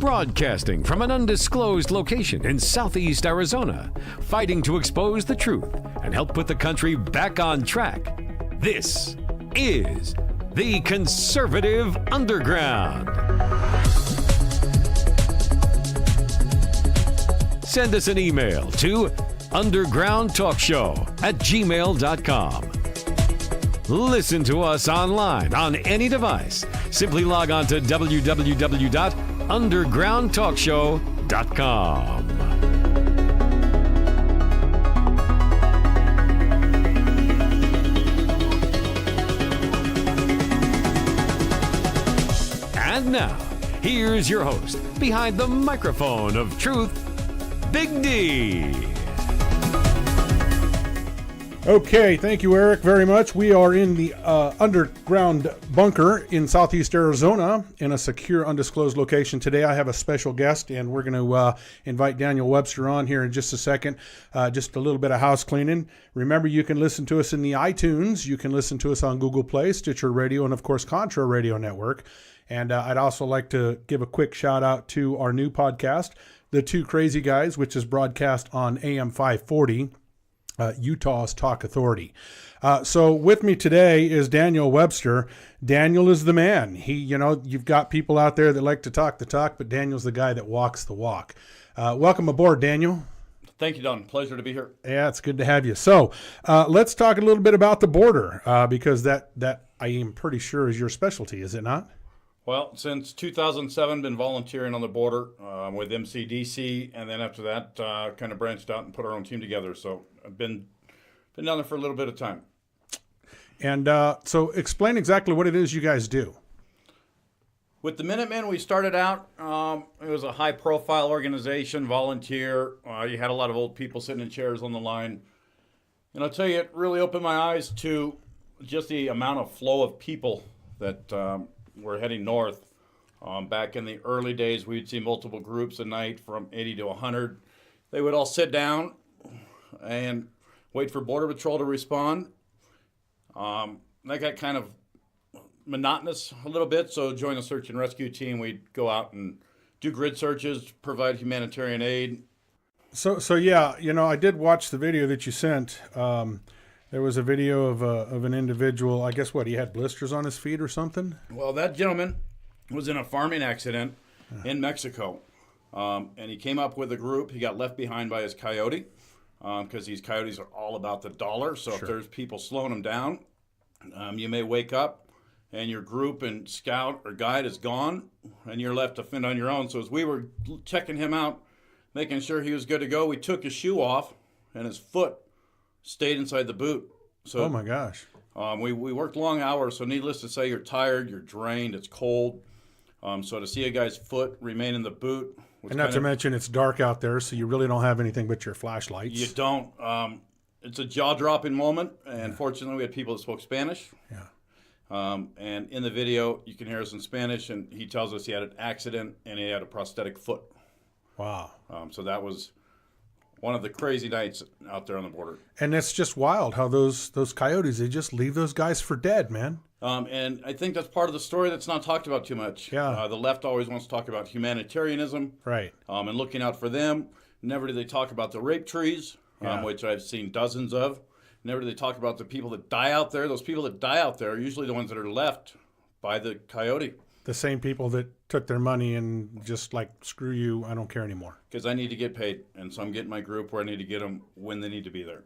Broadcasting from an undisclosed location in southeast Arizona, fighting to expose the truth and help put the country back on track. This is the Conservative Underground. Send us an email to undergroundtalkshow@gmail.com. Listen to us online on any device. Simply log on to www.undergroundtalkshow.com. And now, here's your host, behind the microphone of truth, Big D. Okay, thank you, Eric, very much. We are in the underground bunker in southeast Arizona in a secure, undisclosed location. Today I have a special guest, and we're going to invite Daniel Webster on here in just a second. Just a little bit of house cleaning. Remember, you can listen to us in the iTunes. You can listen to us on Google Play, Stitcher Radio, and, of course, Contra Radio Network. And I'd also like to give a quick shout-out to our new podcast, The Two Crazy Guys, which is broadcast on AM 540. Utah's Talk Authority. So with me today is Daniel Webster. Daniel is the man. You've got people out there that like to talk the talk, but Daniel's the guy that walks the walk. Welcome aboard, Daniel. Thank you, Don. Pleasure to be here. Yeah, it's good to have you. So let's talk a little bit about the border, because that I am pretty sure is your specialty, is it not? Well, since 2007, been volunteering on the border with MCDC, and then after that, kind of branched out and put our own team together. So I've been down there for a little bit of time. And so explain exactly what it is you guys do. With the Minutemen, we started out, it was a high-profile organization, volunteer. You had a lot of old people sitting in chairs on the line. And I'll tell you, it really opened my eyes to just the amount of flow of people that were heading north. Back in the early days, we'd see multiple groups a night from 80 to 100. They would all sit down and wait for Border Patrol to respond. That got kind of monotonous a little bit, so join the search and rescue team. We'd go out and do grid searches, provide humanitarian aid. So yeah, I did watch the video that you sent. There was a video of an individual, I guess he had blisters on his feet or something? Well, that gentleman was in a farming accident in Mexico. And he came up with a group. He got left behind by his coyote, because these coyotes are all about the dollar. So If there's people slowing them down, you may wake up and your group and scout or guide is gone and you're left to fend on your own. So as we were checking him out, making sure he was good to go, we took his shoe off and his foot stayed inside the boot. So, oh my gosh. We worked long hours, so needless to say, you're tired, you're drained, it's cold. So to see a guy's foot remain in the boot. And not to mention it's dark out there, so you really don't have anything but your flashlights. You don't. It's a jaw-dropping moment, and fortunately we had people that spoke Spanish. Yeah. And in the video, you can hear us in Spanish, and he tells us he had an accident and he had a prosthetic foot. Wow. So that was one of the crazy nights out there on the border. And it's just wild how those coyotes, they just leave those guys for dead, man. And I think that's part of the story that's not talked about too much. Yeah. The left always wants to talk about humanitarianism. Right. And looking out for them. Never do they talk about the rape trees, which I've seen dozens of. Never do they talk about the people that die out there. Those people that die out there are usually the ones that are left by the coyote. The same people that took their money and just screw you, I don't care anymore. Because I need to get paid, and so I'm getting my group where I need to get them when they need to be there.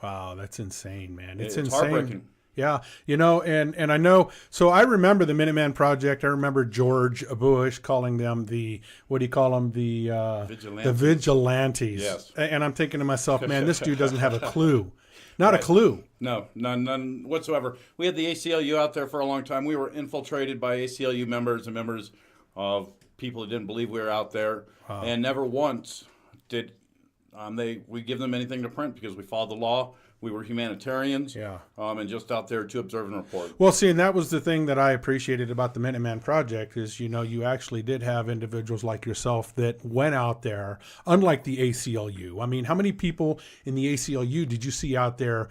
Wow, that's insane, man. It's insane. Heartbreaking. Yeah, and I know, so I remember the Minuteman Project. I remember George Bush calling them the Vigilantes. The Vigilantes. Yes. And I'm thinking to myself, man, this dude doesn't have a clue. Not right. A clue. No, none whatsoever. We had the ACLU out there for a long time. We were infiltrated by ACLU members and members of people who didn't believe we were out there. Wow. And never once did we give them anything to print because we followed the law. We were humanitarians, Yeah. and just out there to observe and report. Well, see, and that was the thing that I appreciated about the Minuteman Project is, you actually did have individuals like yourself that went out there, unlike the ACLU. I mean, how many people in the ACLU did you see out there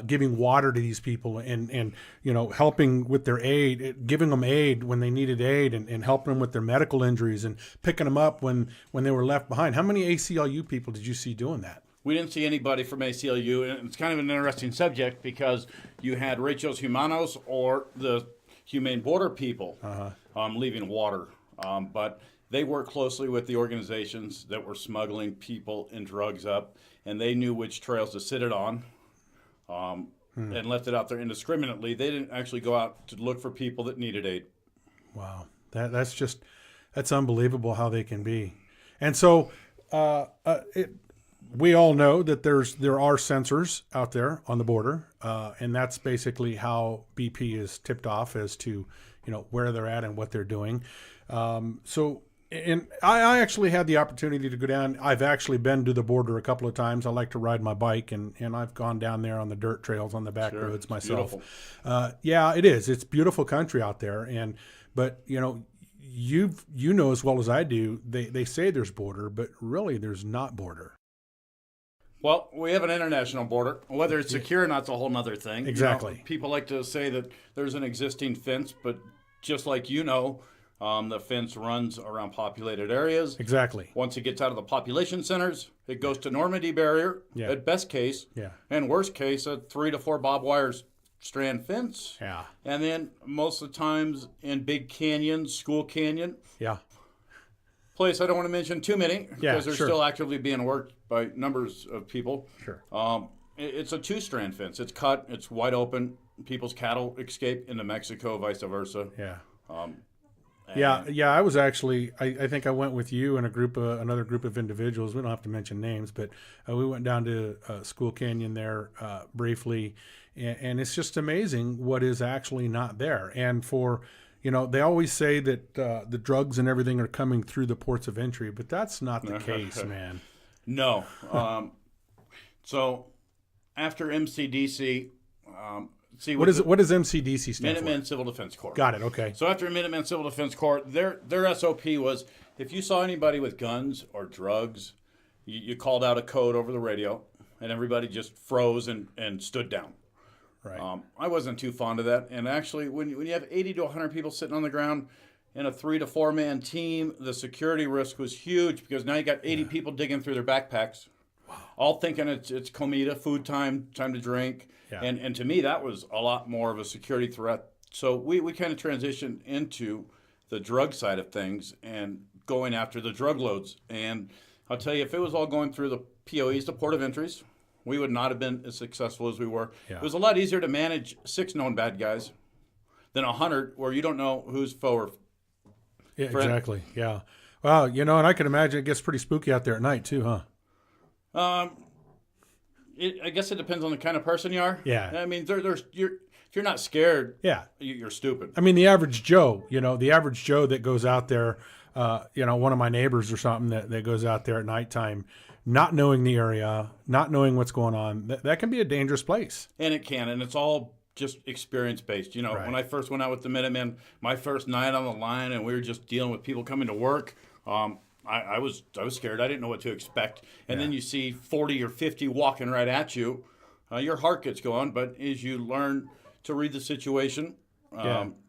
giving water to these people and helping with their aid, giving them aid when they needed aid and helping them with their medical injuries and picking them up when they were left behind? How many ACLU people did you see doing that? We didn't see anybody from ACLU, and it's kind of an interesting subject because you had Rachos Humanos or the Humane Border people leaving water, but they worked closely with the organizations that were smuggling people and drugs up, and they knew which trails to sit it on, and left it out there indiscriminately. They didn't actually go out to look for people that needed aid. Wow, that's unbelievable how they can be, and so we all know that there are sensors out there on the border, and that's basically how BP is tipped off as to where they're at and what they're doing. And I actually had the opportunity to go down. I've actually been to the border a couple of times. I like to ride my bike, and I've gone down there on the dirt trails on the back roads myself. Yeah, it is. It's beautiful country out there, but you know as well as I do. They say there's border, but really there's not border. Well, we have an international border. Whether it's secure or not is a whole nother thing. Exactly. People like to say that there's an existing fence, but just like the fence runs around populated areas. Exactly. Once it gets out of the population centers, it goes to Normandy barrier at best case. Yeah. And worst case, a 3 to 4 barbed wire strand fence. Yeah. And then most of the times in big canyons, School Canyon. Yeah. Place I don't want to mention too many because they're sure. still actively being worked by numbers of people. Sure. It's a 2-strand fence. It's cut. It's wide open. People's cattle escape into Mexico, vice versa. Yeah. Yeah. I was actually. I think I went with you and another group of individuals. We don't have to mention names, but we went down to School Canyon there briefly, and it's just amazing what is actually not there. And for they always say that the drugs and everything are coming through the ports of entry, but that's not the case, man. No. So after MCDC, what does MCDC stand Minutemen for? Civil Defense Corps. Got it. Okay. So after Minutemen Civil Defense Corps, their SOP was if you saw anybody with guns or drugs, you called out a code over the radio, and everybody just froze and stood down. Right. I wasn't too fond of that. And actually, when you have 80 to 100 people sitting on the ground in a 3 to 4 man team, the security risk was huge because now you got 80 people digging through their backpacks, all thinking it's comida, food time to drink. Yeah. And to me, that was a lot more of a security threat. So we kind of transitioned into the drug side of things and going after the drug loads. And I'll tell you, if it was all going through the POEs, the port of entries, we would not have been as successful as we were. Yeah. It was a lot easier to manage 6 known bad guys than 100 where you don't know who's foe or Yeah, friend. exactly. Yeah. Wow. And I can imagine it gets pretty spooky out there at night too, huh? I guess it depends on the kind of person you are. Yeah. I mean, if you're not scared, Yeah. you're stupid. I mean, the average Joe, that goes out there, one of my neighbors or something that goes out there at nighttime, not knowing the area, not knowing what's going on, that can be a dangerous place. And it can, and it's all just experience based. Right. When I first went out with the Minutemen, my first night on the line, and we were just dealing with people coming to work. I was scared. I didn't know what to expect. And then you see 40 or 50 walking right at you. Your heart gets going. But as you learn to read the situation,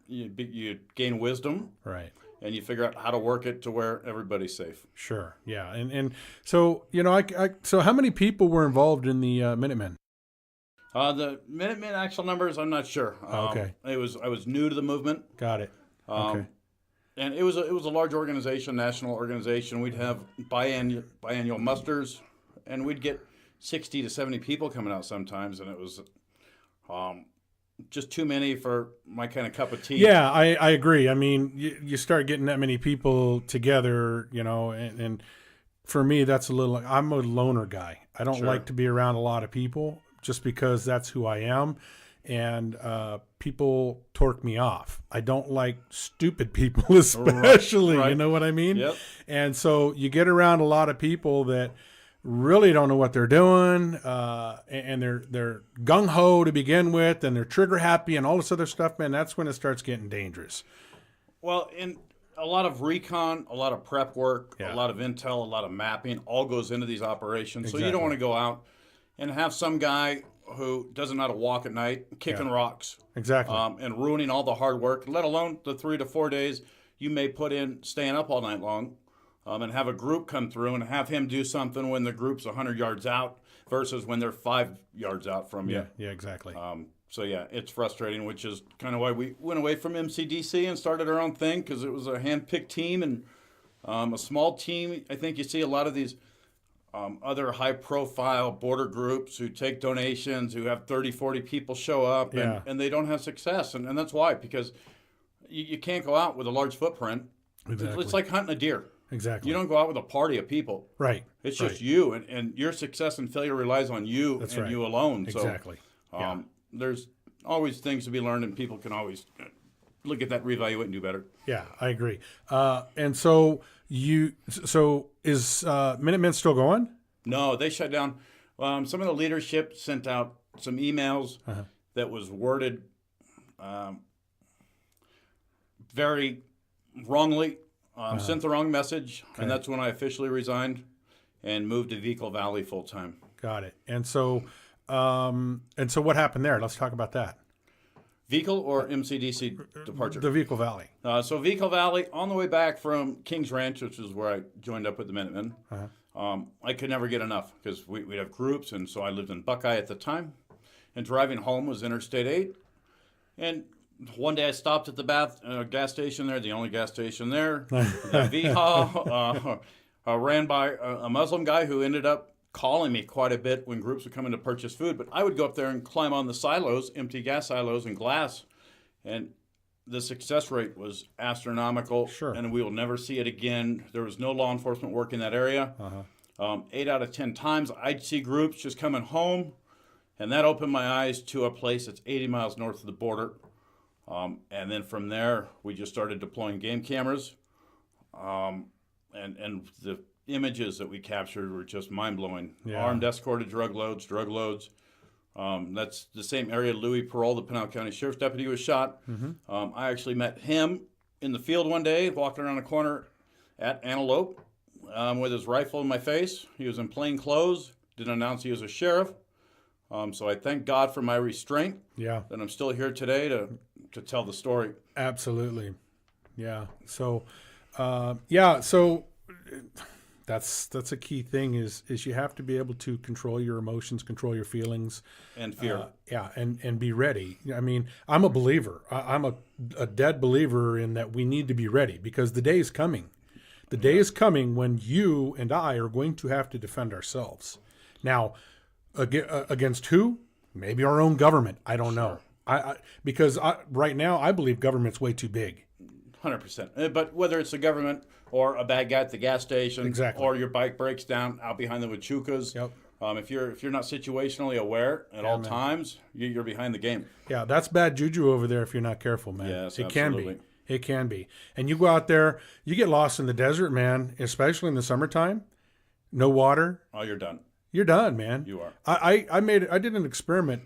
you gain wisdom. Right. And you figure out how to work it to where everybody's safe. Sure. Yeah. And so, so how many people were involved in the Minutemen? The Minutemen actual numbers, I'm not sure. Okay. I was new to the movement. Got it. Okay. And it was a large organization, national organization. We'd have biannual musters, and we'd get 60 to 70 people coming out sometimes, and it was just too many for my kind of cup of tea. Yeah, I agree. I mean, you start getting that many people together, and for me, I'm a loner guy. I don't like to be around a lot of people just because that's who I am. And people torque me off. I don't like stupid people, especially. Right. You know what I mean? Yep. And so you get around a lot of people that really don't know what they're doing, and they're gung ho to begin with, and they're trigger happy and all this other stuff, man. That's when it starts getting dangerous. Well, in a lot of recon, a lot of prep work, Yeah. a lot of intel, a lot of mapping, all goes into these operations. So you Exactly. don't want to go out and have some guy who doesn't know how to walk at night, kicking rocks, Exactly. and ruining all the hard work, let alone the 3 to 4 days you may put in staying up all night long, and have a group come through and have him do something when the group's 100 yards out versus when they're 5 yards out from you. Yeah, exactly. So yeah, it's frustrating, which is kind of why we went away from MCDC and started our own thing, because it was a hand-picked team and a small team. I think you see a lot of these other high-profile border groups who take donations, who have 30, 40 people show up, and they don't have success. And that's why, because you can't go out with a large footprint. Exactly. It's like hunting a deer. Exactly. You don't go out with a party of people. Right. It's right. just you, and your success and failure relies on you That's and right. you alone. Exactly. So, there's always things to be learned, and people can always look at that, reevaluate, and do better. Yeah, I agree. And so is Minutemen still going? No, they shut down. Some of the leadership sent out some emails that was worded very wrongly, sent the wrong message, and that's when I officially resigned and moved to Vehicle Valley full time. Got it. And so what happened there? Let's talk about that. Vehicle or MCDC departure? The Vehicle Valley. So Vehicle Valley, on the way back from Kings Ranch, which is where I joined up with the Minutemen, I could never get enough because we'd have groups, and so I lived in Buckeye at the time, and driving home was Interstate 8. And one day I stopped at the gas station there, the only gas station there. The V-Haul ran by a Muslim guy who ended up calling me quite a bit when groups would come in to purchase food. But I would go up there and climb on the silos, empty gas silos and glass, and the success rate was astronomical. Sure. And we will never see it again. There was no law enforcement work in that area. 8 out of 10 times I'd see groups just coming home, and that opened my eyes to a place that's 80 miles north of the border. And then from there, we just started deploying game cameras, and the images that we captured were just mind-blowing. Yeah. Armed escorted drug loads. That's the same area Louis Parole, the Pinal County Sheriff's deputy, was shot. I actually met him in the field one day, walking around a corner at Antelope with his rifle in my face. He was in plain clothes, didn't announce he was a sheriff. So I thank God for my restraint. Yeah. That I'm still here today to tell the story. Absolutely. Yeah. So, so that's a key thing is you have to be able to control your emotions, control your feelings. And fear. And be ready. I mean, I'm a believer. I'm a dead believer in that we need to be ready because the day is coming. The day is coming when you and I are going to have to defend ourselves. Now, against who? Maybe our own government. I don't know. Because right now I believe government's way too big. 100%. But whether it's the government or a bad guy at the gas station, Exactly. or your bike breaks down out behind the Huachucas, Yep. if you're not situationally aware at all times, you're behind the game. Yeah, that's bad juju over there if you're not careful, man. Yes, it can absolutely. be. It can be. And you go out there, you get lost in the desert, man, especially in the summertime. No water. Oh, you're done. You're done, man. You are. I did an experiment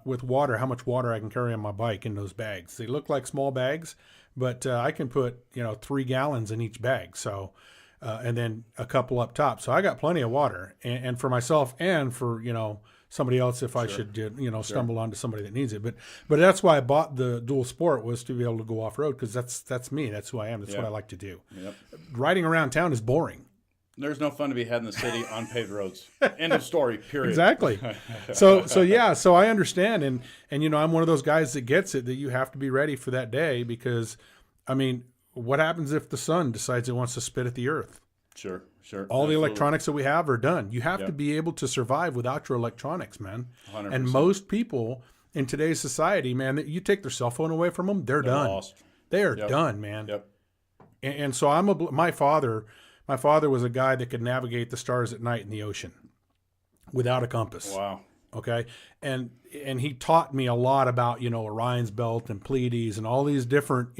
with water, how much water I can carry on my bike in those bags. They look like small bags, but I can put 3 gallons in each bag. So, and then a couple up top. So I got plenty of water, and for myself and for somebody else if I should stumble onto somebody that needs it. But that's why I bought the dual sport, was to be able to go off road, because that's me. That's who I am. That's what I like to do. Yep. Riding around town is boring. There's no fun to be had in the city on paved roads. End of story, period. Exactly. So I understand. And I'm one of those guys that gets it, that you have to be ready for that day, because, I mean, what happens if the sun decides it wants to spit at the earth? Sure. All Absolutely. the electronics that we have are done. You have to be able to survive without your electronics, man. 100%. And most people in today's society, man, you take their cell phone away from them, they're done. Lost. They are done, man. Yep. And so my father was a guy that could navigate the stars at night in the ocean without a compass. Wow. Okay. And he taught me a lot about, Orion's belt and Pleiades and all these different,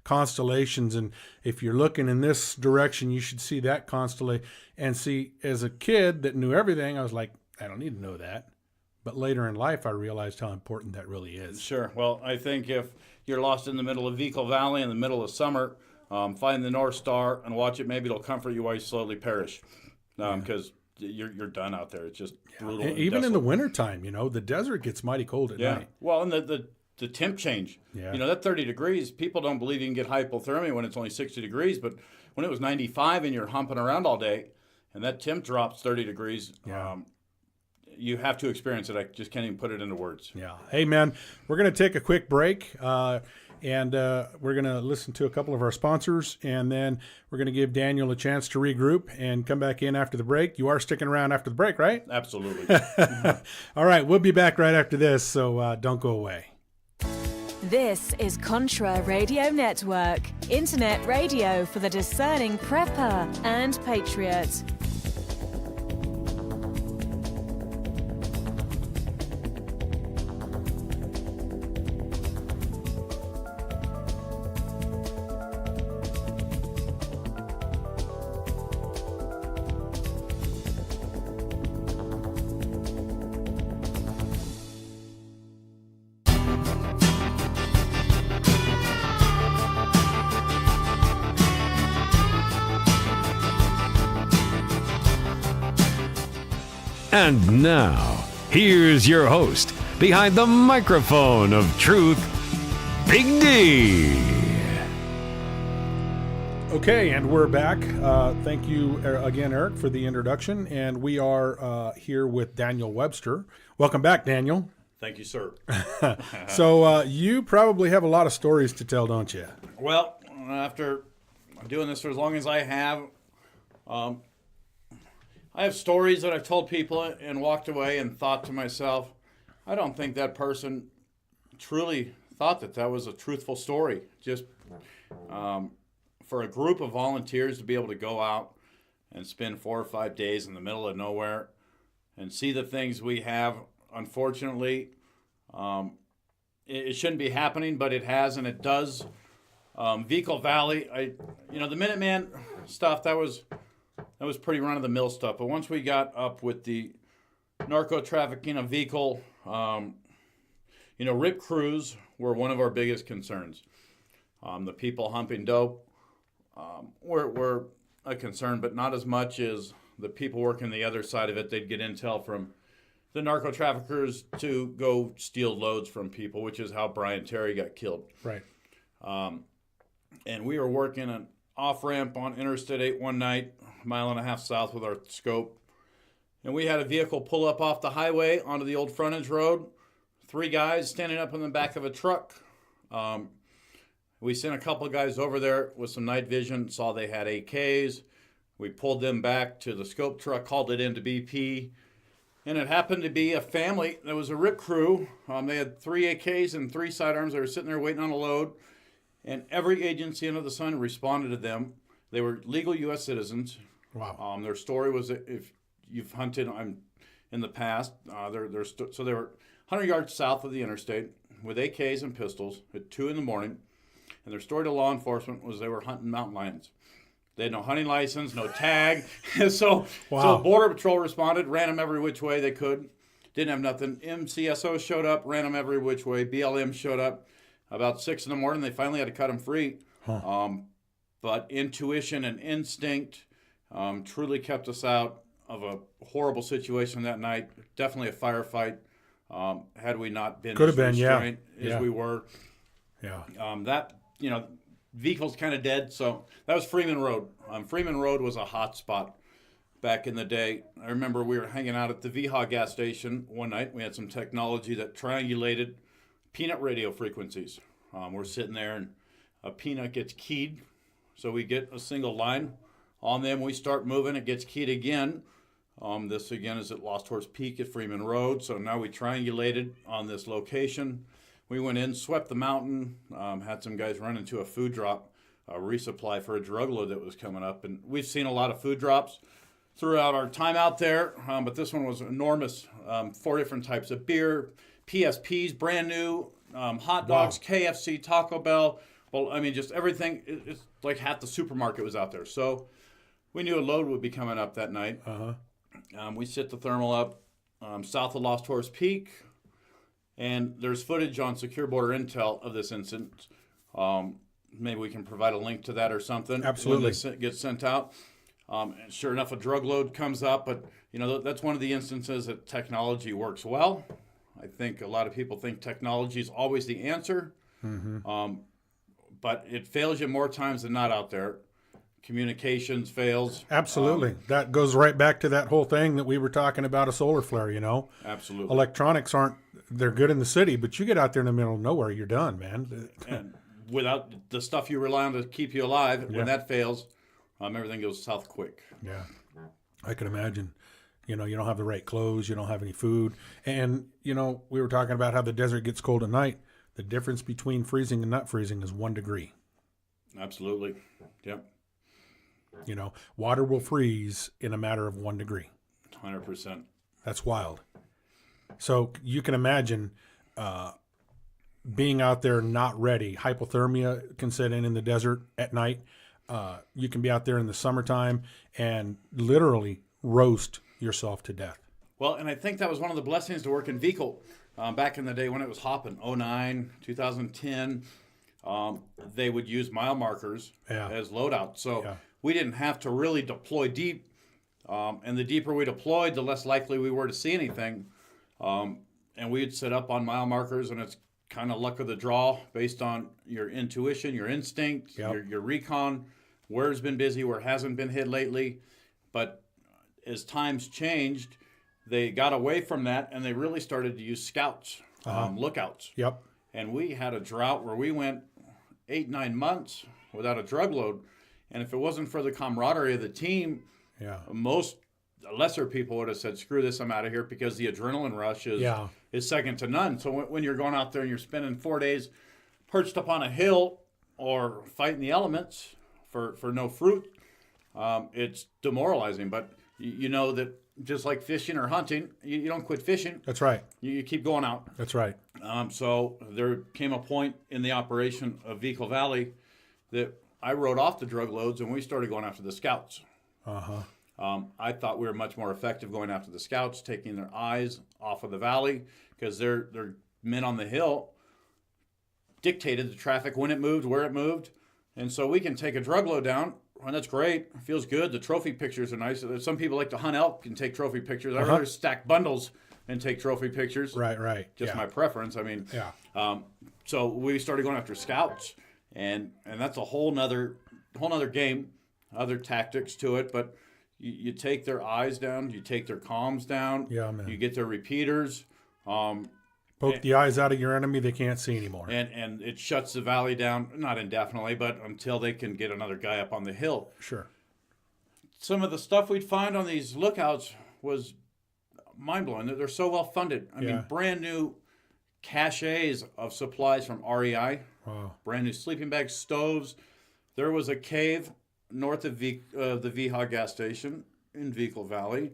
constellations. And if you're looking in this direction, you should see that constellation. And see, as a kid that knew everything, I was like, I don't need to know that. But later in life, I realized how important that really is. Sure. Well, I think if you're lost in the middle of Vehicle Valley in the middle of summer, find the North Star and watch it. Maybe it'll comfort you while you slowly perish, because you're done out there. It's just brutal. And even in the desolate. wintertime, the desert gets mighty cold at night. Well, and the temp change. Yeah. That 30 degrees, people don't believe you can get hypothermia when it's only 60 degrees, but when it was 95 and you're humping around all day, and that temp drops 30 degrees, you have to experience it. I just can't even put it into words. Yeah. Hey, man, we're going to take a quick break, and we're going to listen to a couple of our sponsors, and then we're going to give Daniel a chance to regroup and come back in after the break. You are sticking around after the break, right? Absolutely. All right. We'll be back right after this, so don't go away. This is Contra Radio Network, internet radio for the discerning prepper and patriot. And now, here's your host, behind the microphone of truth, Big D. Okay, and we're back. Thank you again, Eric, for the introduction. And we are here with Daniel Webster. Welcome back, Daniel. Thank you, sir. So you probably have a lot of stories to tell, don't you? Well, after doing this for as long as I have stories that I've told people and walked away and thought to myself, I don't think that person truly thought that was a truthful story. Just for a group of volunteers to be able to go out and spend 4 or 5 days in the middle of nowhere and see the things we have, unfortunately, it shouldn't be happening, but it has, and it does. Vehicle Valley, the Minuteman stuff, that was pretty run-of-the-mill stuff. But once we got up with the narco trafficking of vehicle, rip crews were one of our biggest concerns. The people humping dope were a concern, but not as much as the people working the other side of it. They'd get intel from the narco traffickers to go steal loads from people, which is how Brian Terry got killed. Right. And we were working an off-ramp on Interstate 8 one night, a mile and a half south with our scope. And we had a vehicle pull up off the highway onto the old frontage road. 3 guys standing up in the back of a truck. We sent a couple of guys over there with some night vision, saw they had AKs. We pulled them back to the scope truck, called it into BP. And it happened to be a family. There was a rip crew. They had 3 AKs and 3 sidearms. They were sitting there waiting on a load. And every agency under the sun responded to them. They were legal U.S. citizens. Wow. Their story was that if you've hunted in the past, so they were 100 yards south of the interstate with AKs and pistols at 2 in the morning. And their story to law enforcement was they were hunting mountain lions. They had no hunting license, no tag. So Border Patrol responded, ran them every which way they could. Didn't have nothing. MCSO showed up, ran them every which way. BLM showed up. About 6 in the morning, they finally had to cut them free. But intuition and instinct truly kept us out of a horrible situation that night. Definitely a firefight. Had we not been Could as have been, restrained yeah. as we were. Yeah. Vehicle's kind of dead. So that was Freeman Road. Freeman Road was a hot spot back in the day. I remember we were hanging out at the VHA gas station one night. We had some technology that triangulated peanut radio frequencies. We're sitting there and a peanut gets keyed. So we get a single line on them. We start moving. It gets keyed again. This again is at Lost Horse Peak at Freeman Road. So now we triangulated on this location. We went in, swept the mountain, had some guys run into a food drop, a resupply for a drug load that was coming up. And we've seen a lot of food drops. throughout our time out there. But this one was enormous. 4 different types of beer, PSPs, brand new, hot dogs, KFC, Taco Bell. Well, I mean, just everything. It's like half the supermarket was out there. So we knew a load would be coming up that night. We sit the thermal up south of Lost Horse Peak, and there's footage on Secure Border Intel of this incident. Maybe we can provide a link to that or something. Absolutely. When they get sent out. And sure enough, a drug load comes up, but that's one of the instances that technology works well. I think a lot of people think technology is always the answer, but it fails you more times than not out there. Communications fails. Absolutely. That goes right back to that whole thing that we were talking about, a solar flare, Absolutely. Electronics they're good in the city, but you get out there in the middle of nowhere, you're done, man. And without the stuff you rely on to keep you alive, when that fails, everything goes south quick. Yeah, I can imagine. You don't have the right clothes, you don't have any food. And, we were talking about how the desert gets cold at night. The difference between freezing and not freezing is 1 degree. Absolutely. Yep. Water will freeze in a matter of 1 degree. 100%. That's wild. So you can imagine being out there not ready. Hypothermia can set in the desert at night. You can be out there in the summertime and literally roast yourself to death. Well, and I think that was one of the blessings to work in vehicle back in the day when it was hopping, 09, 2010. They would use mile markers as loadout. So we didn't have to really deploy deep. And the deeper we deployed, the less likely we were to see anything. And we'd set up on mile markers, and it's kind of luck of the draw based on your intuition, your instinct, your recon, where's been busy, where hasn't been hit lately. But as times changed, they got away from that, and they really started to use scouts, lookouts. Yep. And we had a drought where we went 8-9 months without a drug load. And if it wasn't for the camaraderie of the team, most lesser people would have said, screw this, I'm out of here, because the adrenaline rush is second to none. So when you're going out there and you're spending 4 days perched up on a hill or fighting the elements for no fruit, it's demoralizing. But you know that just like fishing or hunting, you don't quit fishing. That's right. You keep going out. That's right. So there came a point in the operation of Vehicle Valley that I rode off the drug loads and we started going after the scouts. I thought we were much more effective going after the scouts, taking their eyes off of the valley, because their men on the hill dictated the traffic, when it moved, where it moved. And so we can take a drug load down, and that's great. It feels good. The trophy pictures are nice. Some people like to hunt elk and take trophy pictures. I'd rather stack bundles and take trophy pictures. Right. Just my preference. I mean, so we started going after scouts, and that's a whole nother game, other tactics to it. But you take their eyes down, you take their comms down, man. You get their repeaters. Poke the eyes out of your enemy, they can't see anymore. And it shuts the valley down, not indefinitely, but until they can get another guy up on the hill. Sure. Some of the stuff we'd find on these lookouts was mind-blowing. They're so well funded. I mean, brand new caches of supplies from REI. Wow. Brand new sleeping bags, stoves. There was a cave north of the VHA gas station in Vehicle Valley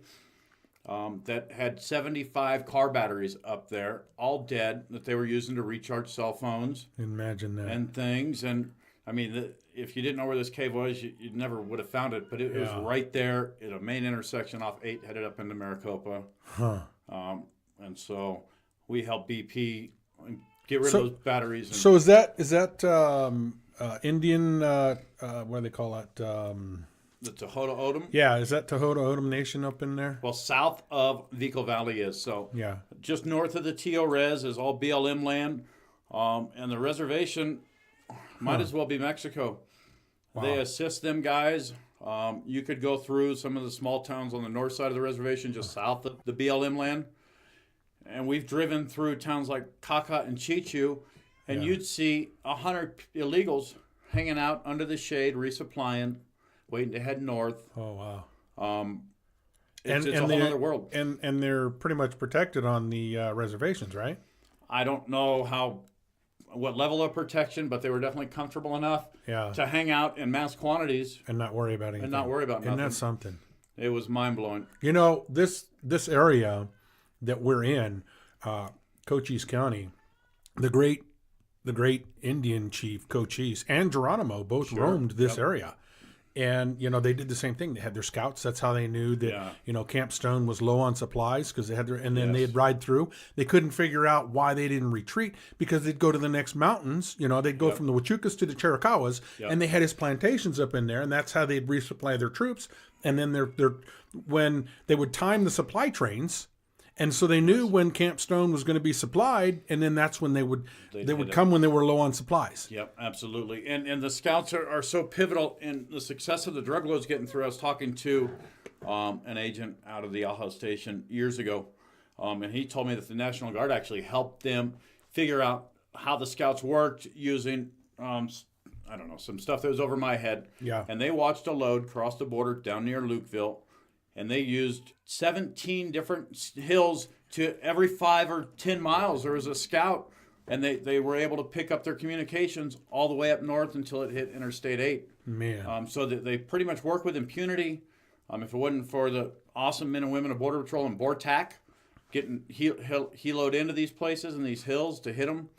that had 75 car batteries up there, all dead, that they were using to recharge cell phones. Imagine that. And things. And, I mean, if you didn't know where this cave was, you never would have found it. But it was right there at a main intersection off 8, headed up into Maricopa. And so we helped BP get rid of those batteries. And so is that Indian, what do they call it? the Tohoto O'odham? Yeah, is that Tohoto O'odham Nation up in there? Well, south of Vehicle Valley is. So just north of the TO Res is all BLM land. And the reservation might as well be Mexico. Wow. They assist them guys. You could go through some of the small towns on the north side of the reservation, just south of the BLM land. And we've driven through towns like Caca and Chichu, and you'd see 100 illegals hanging out under the shade, resupplying, waiting to head north. Oh, wow. It's a whole other world. And they're pretty much protected on the reservations, right? I don't know what level of protection, but they were definitely comfortable enough to hang out in mass quantities and not worry about anything. And not worry about nothing. And that's something. It was mind-blowing. You know, this area that we're in, Cochise County, the great Indian chief Cochise and Geronimo both roamed this area. And, you know, they did the same thing. They had their scouts. That's how they knew that, you know, Camp Stone was low on supplies because they had their, and then they'd ride through. They couldn't figure out why they didn't retreat because they'd go to the next mountains. You know, they'd go from the Huachucas to the Chiricahuas, and they had his plantations up in there, and that's how they'd resupply their troops. And then when they would time the supply trains, and so they knew when Camp Stone was going to be supplied, and then that's when they would come when they were low on supplies. Yep, absolutely. And the scouts are so pivotal in the success of the drug loads getting through. I was talking to an agent out of the Ajo station years ago, and he told me that the National Guard actually helped them figure out how the scouts worked using, I don't know, some stuff that was over my head. Yeah. And they watched a load cross the border down near Lukeville. And they used 17 different hills to every 5 or 10 miles. There was a scout, and they were able to pick up their communications all the way up north until it hit Interstate 8. Man. So that they pretty much work with impunity. If it wasn't for the awesome men and women of Border Patrol and BORTAC getting heloed into these places and these hills to hit them.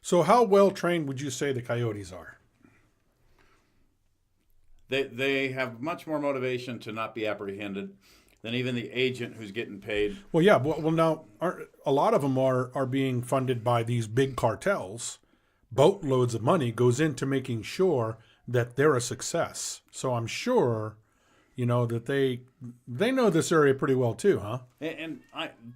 So how well trained would you say the coyotes are? They have much more motivation to not be apprehended than even the agent who's getting paid. Well, yeah. Well, now a lot of them are being funded by these big cartels. Boatloads of money goes into making sure that they're a success. So I'm sure, you know, that they know this area pretty well too, huh? And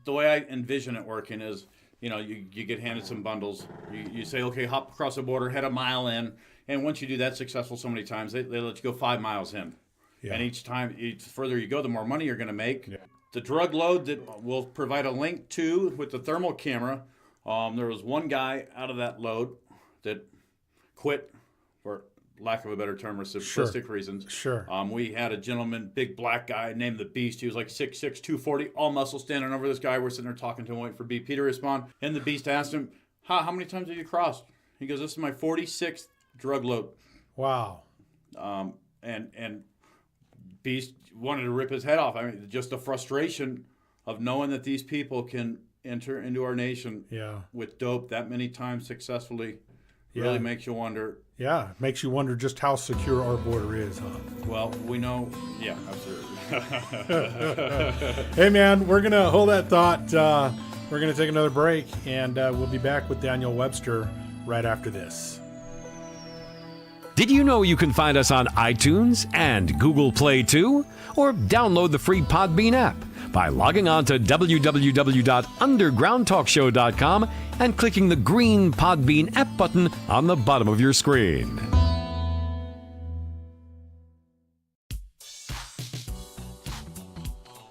the way I envision it working is, you know, you get handed some bundles. You say, okay, hop across the border, head a mile in. And once you do that successful so many times, they let you go 5 miles in. Yeah. And each time, the further you go, the more money you're going to make. Yeah. The drug load that we'll provide a link to with the thermal camera, there was one guy out of that load that quit, for lack of a better term, or simplistic reasons. Sure. We had a gentleman, big black guy named the Beast. He was like 6'6", 240, all muscle, standing over this guy. We're sitting there talking to him, waiting for BP to respond. And the Beast asked him, how many times have you crossed? He goes, this is my 46th drug load. Wow. And Beast wanted to rip his head off. I mean, just the frustration of knowing that these people can enter into our nation with dope that many times successfully really makes you wonder. Yeah, makes you wonder just how secure our border is, huh? Well, we know, absolutely. Hey, man, we're going to hold that thought. We're going to take another break, and we'll be back with Daniel Webster right after this. Did you know you can find us on iTunes and Google Play too? Or download the free Podbean app by logging on to www.undergroundtalkshow.com and clicking the green Podbean app button on the bottom of your screen.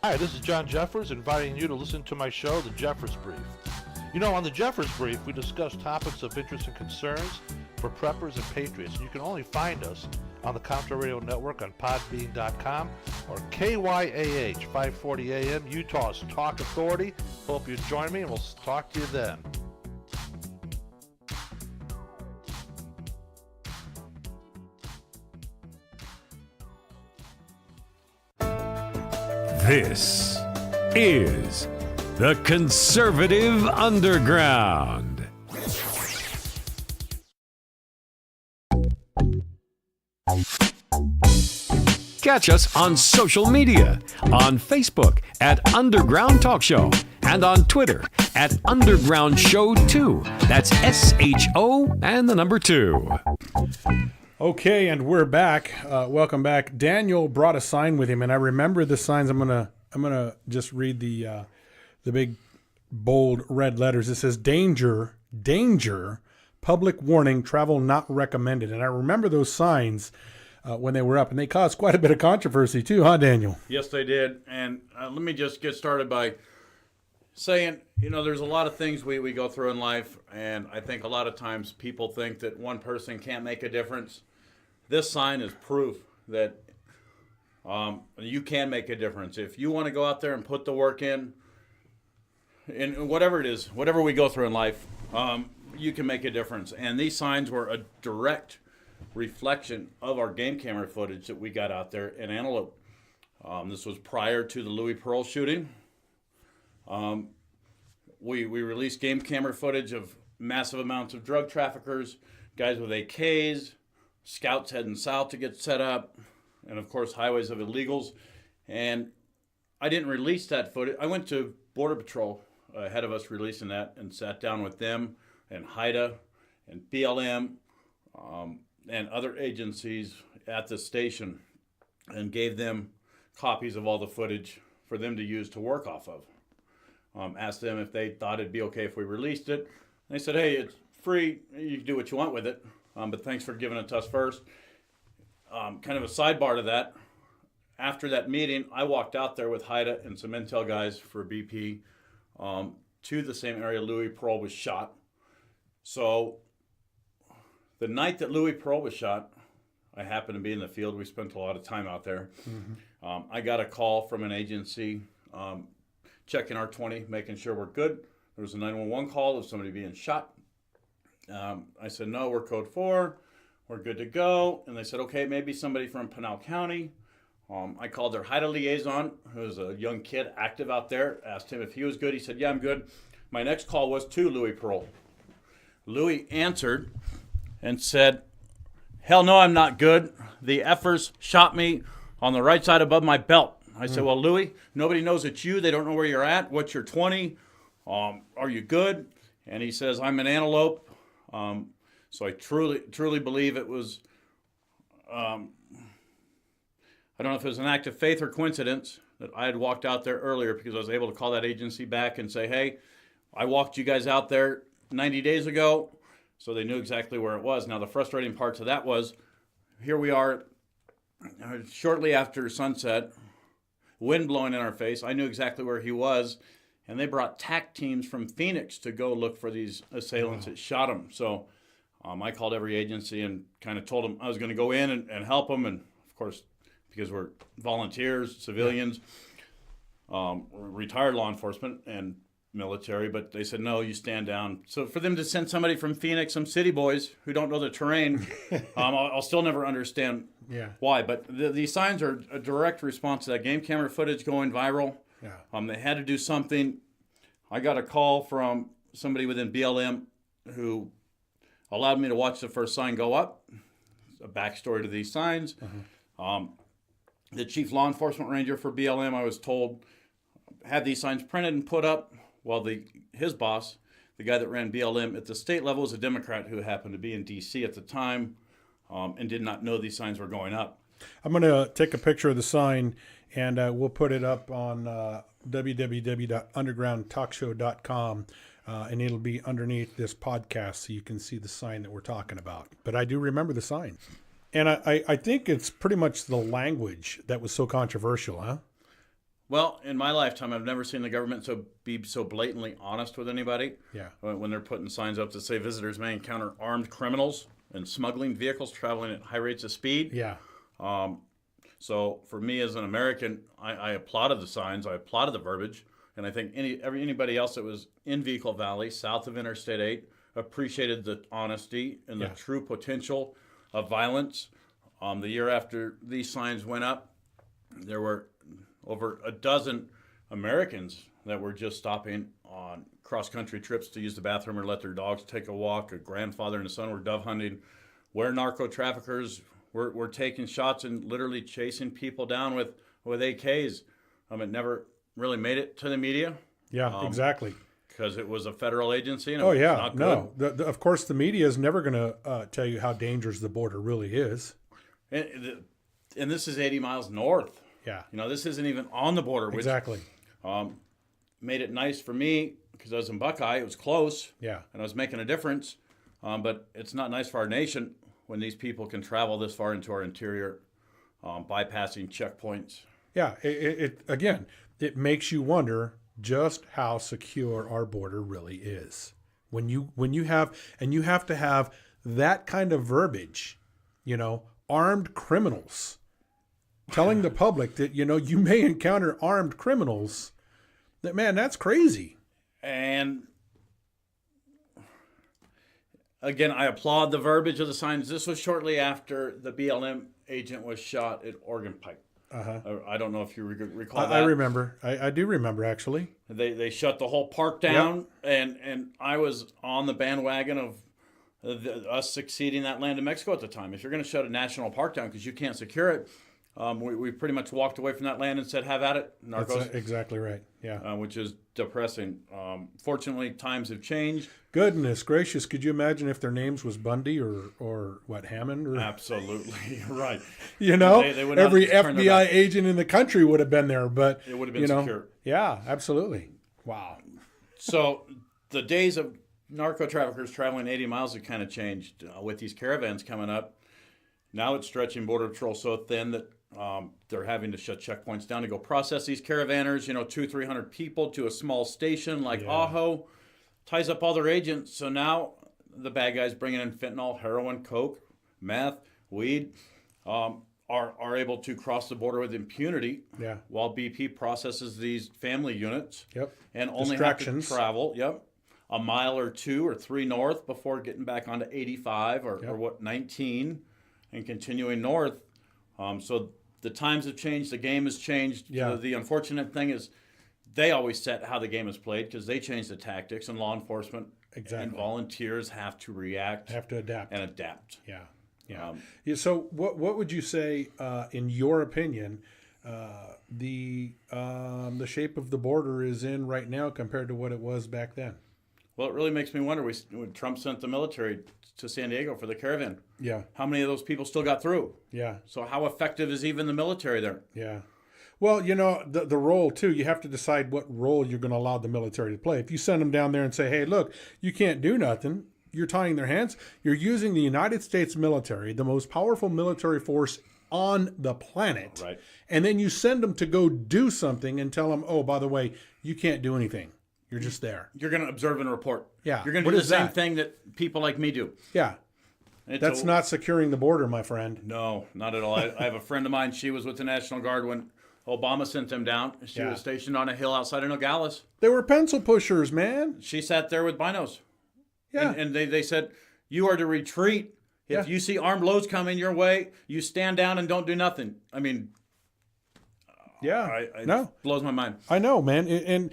Hi, this is John Jeffers, inviting you to listen to my show, The Jeffers Brief. You know, on The Jeffers Brief, we discuss topics of interest and concerns for preppers and patriots. You can only find us on the Contra Radio Network on podbean.com or KYAH 540 AM, Utah's Talk Authority. Hope you join me, and we'll talk to you then. This is the Conservative Underground. Catch us on social media, on Facebook at Underground Talk Show, and on Twitter at Underground Show 2. That's SHO and the number 2. Okay, and we're back. Welcome back. Daniel brought a sign with him, and I remember the signs. I'm gonna just read the big bold red letters. It says danger, danger, public warning, travel not recommended. And I remember those signs when they were up, and they caused quite a bit of controversy too, huh, Daniel? Yes, they did. And let me just get started by saying, you know, there's a lot of things we go through in life, and I think a lot of times people think that one person can't make a difference. This sign is proof that you can make a difference. If you want to go out there and put the work in whatever it is, whatever we go through in life, you can make a difference. And these signs were a direct reflection of our game camera footage that we got out there in Antelope. This was prior to the Louis Pearl shooting. We released game camera footage of massive amounts of drug traffickers, guys with AKs, scouts heading south to get set up, and of course highways of illegals. And I didn't release that footage. I went to Border Patrol ahead of us releasing that and sat down with them and HIDA and BLM and other agencies at the station and gave them copies of all the footage for them to use to work off of. Asked them if they thought it'd be okay if we released it. And they said, hey, it's free. You can do what you want with it. But thanks for giving it to us first. Kind of a sidebar to that. After that meeting, I walked out there with HIDA and some intel guys for BP to the same area Louis Pearl was shot. So the night that Louis Pearl was shot, I happened to be in the field. We spent a lot of time out there. Mm-hmm. I got a call from an agency checking our 20, making sure we're good. There was a 911 call of somebody being shot. I said, no, we're code 4. We're good to go. And they said, okay, maybe somebody from Pinal County. I called their HIDA liaison, who was a young kid active out there, asked him if he was good. He said, yeah, I'm good. My next call was to Louis Pearl. Louis answered and said, hell no, I'm not good. The effers shot me on the right side above my belt. I said, well, Louis, nobody knows it's you. They don't know where you're at. What's your 20? Are you good? And he says, I'm an antelope. So I truly believe it was, I don't know if it was an act of faith or coincidence that I had walked out there earlier, because I was able to call that agency back and say, hey, I walked you guys out there 90 days ago. So they knew exactly where it was. Now, the frustrating part to that was, here we are shortly after sunset, wind blowing in our face. I knew exactly where he was. And they brought TAC teams from Phoenix to go look for these assailants that shot him. So I called every agency and kind of told them I was going to go in and help them. And, of course, because we're volunteers, civilians, retired law enforcement and military, but they said, no, you stand down. So for them to send somebody from Phoenix, some city boys who don't know the terrain, I'll still never understand why. But these signs are a direct response to that game camera footage going viral. Yeah. They had to do something. I got a call from somebody within BLM who allowed me to watch the first sign go up. A backstory to these signs. Mm-hmm. The chief law enforcement ranger for BLM, I was told, had these signs printed and put up, while his boss, the guy that ran BLM at the state level, was a Democrat who happened to be in D.C. at the time and did not know these signs were going up. I'm going to take a picture of the sign, and we'll put it up on www.undergroundtalkshow.com, and it'll be underneath this podcast so you can see the sign that we're talking about. But I do remember the sign. And I think it's pretty much the language that was so controversial, huh? Well, in my lifetime, I've never seen the government be so blatantly honest with anybody. Yeah. When they're putting signs up that say visitors may encounter armed criminals and smuggling vehicles traveling at high rates of speed. Yeah. So for me as an American, I applauded the signs, I applauded the verbiage, and I think anybody else that was in Vehicle Valley, south of Interstate 8, appreciated the honesty and the true potential of violence. The year after these signs went up, there were over a dozen Americans that were just stopping on cross-country trips to use the bathroom or let their dogs take a walk. A grandfather and a son were dove hunting, where narco-traffickers were taking shots and literally chasing people down with AKs. It never really made it to the media. Yeah, exactly. Because it was a federal agency. And not good. No. Of course, the media is never going to tell you how dangerous the border really is. And this is 80 miles north. Yeah. This isn't even on the border. Which, exactly. Made it nice for me because I was in Buckeye. It was close. Yeah. And I was making a difference. But it's not nice for our nation when these people can travel this far into our interior, bypassing checkpoints. Yeah. Again, it makes you wonder just how secure our border really is. When you have to have that kind of verbiage, armed criminals, telling the public that, you may encounter armed criminals, that's crazy. And again, I applaud the verbiage of the signs. This was shortly after the BLM agent was shot at Oregon Pike. I don't know if you recall that. I remember. I do remember, actually. They shut the whole park down, and I was on the bandwagon of us succeeding that land in Mexico at the time. If you're going to shut a national park down because you can't secure it, we pretty much walked away from that land and said, have at it, narcos. That's exactly right, yeah. Which is depressing. Fortunately, times have changed. Goodness gracious, could you imagine if their names was Bundy or what, Hammond? Or, Absolutely, right. you know, They would not every turn their FBI back. agent in the country would have been there, but It would have been secure. Yeah, absolutely. Wow. So the days of narco traffickers traveling 80 miles have kind of changed with these caravans coming up. Now it's stretching Border Patrol so thin that they're having to shut checkpoints down to go process these caravanners, 200-300 people to a small station like Ajo, ties up all their agents. So now the bad guys bringing in fentanyl, heroin, coke, meth, weed, are able to cross the border with impunity while BP processes these family units and only have to travel a mile or 2 or 3 north before getting back onto 85 or 19 and continuing north. So the times have changed, the game has changed. The unfortunate thing is they always set how the game is played because they change the tactics, and law enforcement and volunteers have to react, have to adapt. So what would you say, in your opinion, the shape of the border is in right now compared to what it was back then? Well, it really makes me wonder. When Trump sent the military to San Diego for the caravan, how many of those people still got through? So how effective is even the military there? Well, the role, too, you have to decide what role you're going to allow the military to play. If you send them down there and say, hey, look, you can't do nothing, you're tying their hands, you're using the United States military, the most powerful military force on the planet, and then you send them to go do something and tell them, oh, by the way, you can't do anything. You're just there. You're going to observe and report. Yeah. You're going to do the same thing that people like me do. Yeah. That's not securing the border, my friend. No, not at all. I have a friend of mine. She was with the National Guard when Obama sent them down. She was stationed on a hill outside of Nogales. They were pencil pushers, man. She sat there with binos. Yeah. And they said, you are to retreat. If you see armed loads coming your way, you stand down and don't do nothing. I mean, it blows my mind. I know, man. And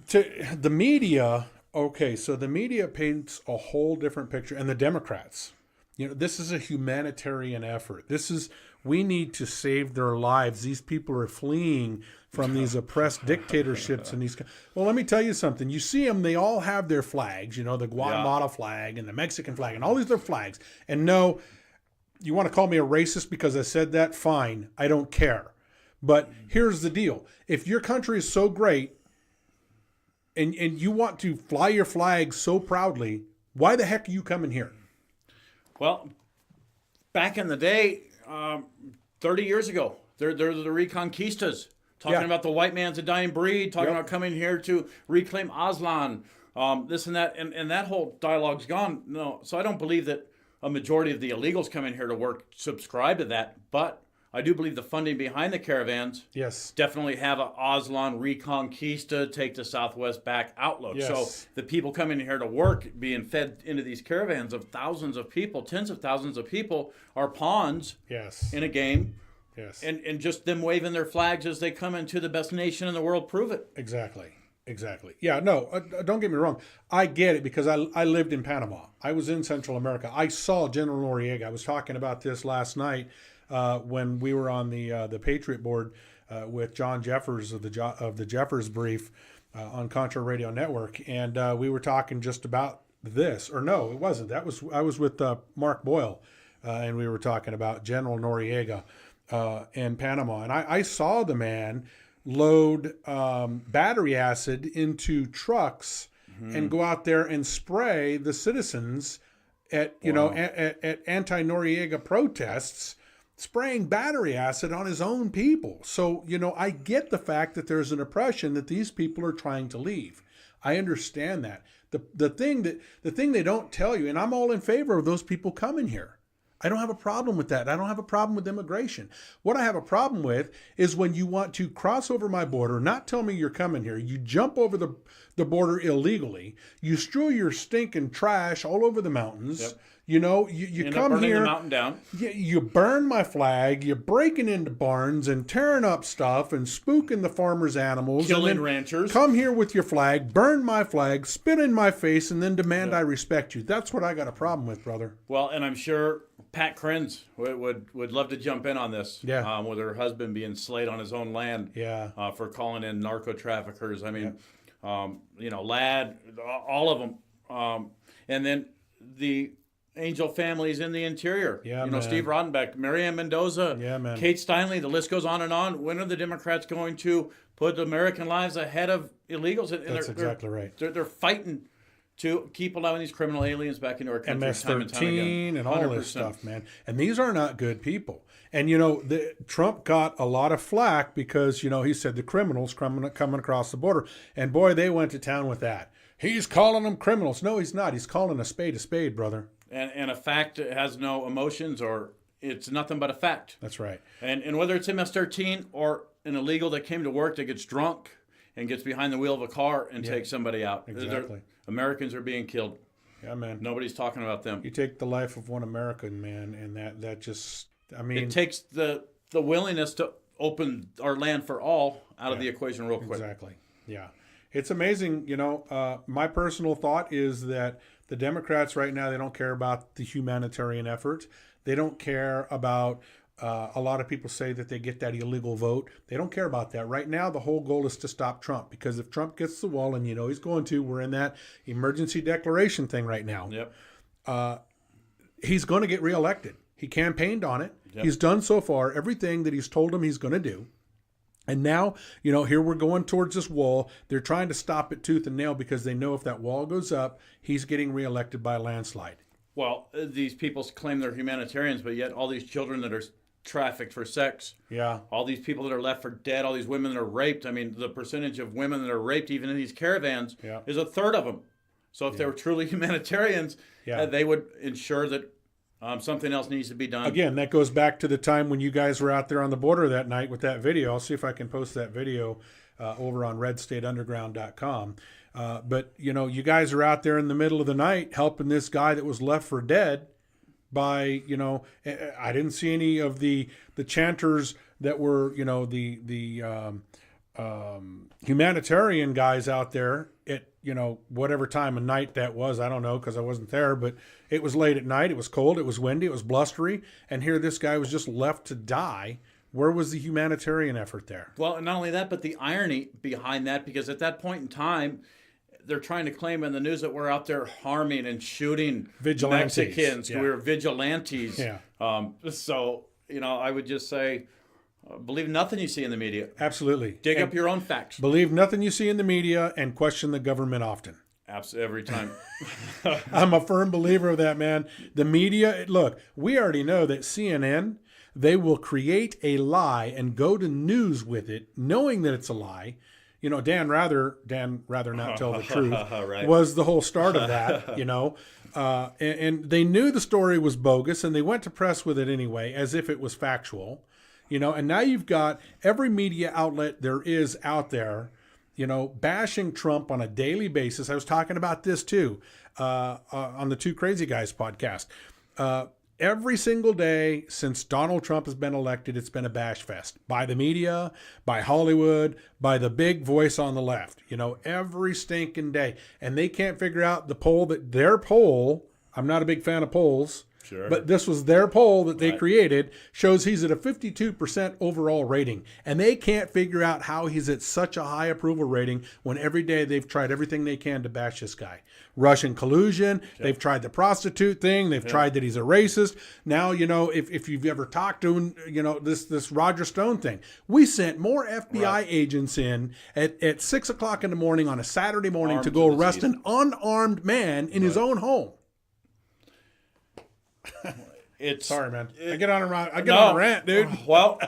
to the media, so the media paints a whole different picture, and the Democrats, this is a humanitarian effort. We need to save their lives. These people are fleeing from these oppressed dictatorships and these. Well, let me tell you something. You see them; they all have their flags. The Guatemala flag and the Mexican flag and all these other flags. And no, you want to call me a racist because I said that? Fine, I don't care. But here's the deal: if your country is so great, and you want to fly your flag so proudly, why the heck are you coming here? Well, back in the day, 30 years ago, they're the Reconquistas, talking about the white man's a dying breed, talking about coming here to reclaim Aztlan, this and that, and that whole dialogue's gone. No, so I don't believe that a majority of the illegals coming here to work subscribe to that, but I do believe the funding behind the caravans definitely have a Aztlan Reconquista, take the Southwest back outlook. So the people coming here to work, being fed into these caravans of thousands of people, tens of thousands of people, are pawns in a game. And just them waving their flags as they come into the best nation in the world prove it. Exactly. Yeah, no, don't get me wrong. I get it because I lived in Panama. I was in Central America. I saw General Noriega. I was talking about this last night when we were on the Patriot board with John Jeffers of the Jeffers Brief on Contra Radio Network, and we were talking just about this. Or no, it wasn't. I was with Mark Boyle, and we were talking about General Noriega in Panama, and I saw the man load battery acid into trucks and go out there and spray the citizens at at anti-Noriega protests, spraying battery acid on his own people. So, I get the fact that there's an oppression that these people are trying to leave. I understand that. The thing they don't tell you, and I'm all in favor of those people coming here. I don't have a problem with that. I don't have a problem with immigration. What I have a problem with is when you want to cross over my border, not tell me you're coming here. You jump over the border illegally. You strew your stinking trash all over the mountains. Yep. You know, you End up come burning here. the mountain down. You burn my flag. You're breaking into barns and tearing up stuff and spooking the farmers' animals. Killing and then ranchers. Come here with your flag, burn my flag, spit in my face, and then demand I respect you. That's what I got a problem with, brother. Well, and I'm sure Pat Krenz would love to jump in on this. Yeah. With her husband being slayed on his own land. Yeah. For calling in narco traffickers. I mean, Ladd, all of them. And then the Angel families in the interior. Yeah, man. Steve Rodenbeck, Marianne Mendoza, Yeah, man. Kate Steinle, the list goes on and on. When are the Democrats going to put American lives ahead of illegals? And That's exactly right. They're fighting to keep allowing these criminal aliens back into our country time and time again. MS-13 and all 100%. this stuff, man. And these are not good people. And, Trump got a lot of flack because, he said the criminals coming across the border. And, boy, they went to town with that. He's calling them criminals. No, he's not. He's calling a spade, brother. And a fact has no emotions, or it's nothing but a fact. That's right. And whether it's MS-13 or an illegal that came to work that gets drunk and gets behind the wheel of a car and takes somebody out. Exactly. Americans are being killed. Yeah, man. Nobody's talking about them. You take the life of one American, man, and that just, I mean. It takes the willingness to open our land for all out of the equation real quick. Exactly. Yeah. It's amazing. My personal thought is that the Democrats right now, they don't care about the humanitarian effort. They don't care about, a lot of people say that they get that illegal vote. They don't care about that. Right now, the whole goal is to stop Trump, because if Trump gets the wall, and he's going to, we're in that emergency declaration thing right now. Yep. He's going to get reelected. He campaigned on it. Yep. He's done so far everything that he's told him he's going to do. And now, here we're going towards this wall. They're trying to stop it tooth and nail because they know if that wall goes up, he's getting reelected by a landslide. Well, these people claim they're humanitarians, but yet all these children that are trafficked for sex, all these people that are left for dead, all these women that are raped. I mean, the percentage of women that are raped even in these caravans is a third of them. So if they were truly humanitarians, they would ensure that something else needs to be done. Again, that goes back to the time when you guys were out there on the border that night with that video. I'll see if I can post that video over on redstateunderground.com. But, you guys are out there in the middle of the night helping this guy that was left for dead by, I didn't see any of the chanters that were, the humanitarian guys out there at, whatever time of night that was. I don't know because I wasn't there, but it was late at night. It was cold. It was windy. It was blustery. And here this guy was just left to die. Where was the humanitarian effort there? Well, and not only that, but the irony behind that, because at that point in time, they're trying to claim in the news that we're out there harming and shooting Vigilantes. Mexicans. Yeah. We're vigilantes. Yeah. So, I would just say, believe nothing you see in the media. Absolutely. Dig up your own facts. Believe nothing you see in the media and question the government often. Every time. I'm a firm believer of that, man. The media, look, we already know that CNN, they will create a lie and go to news with it, knowing that it's a lie. Dan rather not tell the truth Right. was the whole start of that, and they knew the story was bogus and they went to press with it anyway, as if it was factual, and now you've got every media outlet there is out there, bashing Trump on a daily basis. I was talking about this too, on the Two Crazy Guys podcast. Every single day since Donald Trump has been elected, it's been a bash fest by the media, by Hollywood, by the big voice on the left, every stinking day. And they can't figure out their poll. I'm not a big fan of polls, Sure. but this was their poll that they created, shows he's at a 52% overall rating. And they can't figure out how he's at such a high approval rating when every day they've tried everything they can to bash this guy. Russian collusion. Yep. They've tried the prostitute thing. They've tried that he's a racist. Now, if you've ever talked to him, this Roger Stone thing. We sent more FBI agents in at 6 o'clock in the morning on a Saturday morning to go arrest an unarmed man in his own home. Sorry, man. I get on a rant, dude. Well,